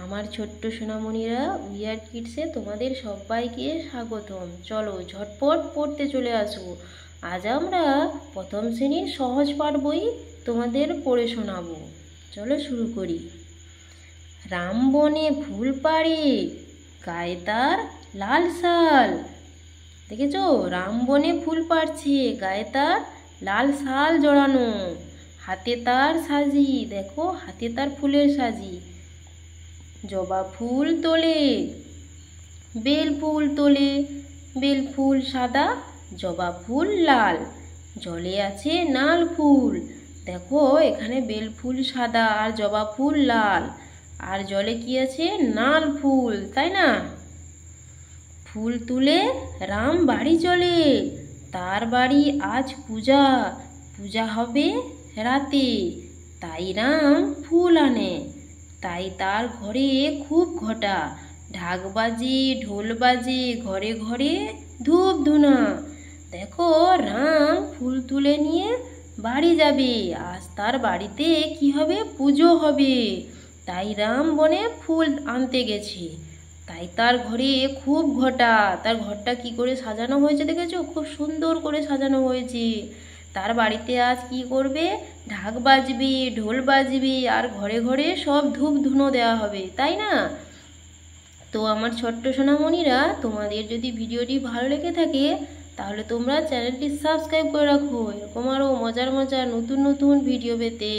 আমার ছোট্ট সোনামণিরা, উই আর কিডসে তোমাদের সবাইকে স্বাগতম। চলো ঝটপট পড়তে চলে আসো। আজ আমরা প্রথম শ্রেণীর সহজ পাঠ বই তোমাদের পড়ে শোনাবো। চলো শুরু করি। রাম বনে ফুল পাড়ে, গায়ে তার লাল শাল। দেখেছো, রাম বনে ফুল পাড়ছে, গায়ে তার লাল শাল জড়ানো, হাতে তার সাজি, দেখো হাতে তার ফুলের সাজি। জবা ফুল তোলে, বেল ফুল তোলে, বেল ফুল সাদা, জবা ফুল লাল। জলে আছে নাল ফুল, দেখো এখানে বেল ফুল সাদা আর জবা ফুল লাল, আর জলে কি আছে, নাল ফুল, তাই না? ফুল তুলে রাম বাড়ি চলে, তার বাড়ি আজ পূজা, পূজা হবে রাতে, তাই রাম ফুল আনে, তাই তার ঘরে খুব ঘটা, ঢাক বাজে ঢোল বাজে, ঘরে ঘরে ধূপ ধুনা। দেখো রাম ফুল তুলে নিয়ে বাড়ি যাবে, আজ তার বাড়িতে কি হবে, পুজো হবে, তাই রাম বনে ফুল আনতে গেছে, তাই তার ঘরে খুব ঘটা। তার ঘরটা কি করে সাজানো হয়েছে দেখেছো, খুব সুন্দর করে সাজানো হয়েছে। তার বাড়িতে আজ কি করবে, ঢাক বাজবে ঢোল বাজবে, আর ঘরে ঘরে সব ধূপ ধুনো দেওয়া হবে, তাই না? তো আমার ছোট্ট সোনামণিরা, তোমাদের যদি ভিডিওটি ভালো লেগে থাকে তাহলে তোমরা চ্যানেলটি সাবস্ক্রাইব করে রাখো, এরকম আরও মজার মজার নতুন নতুন ভিডিও পেতে।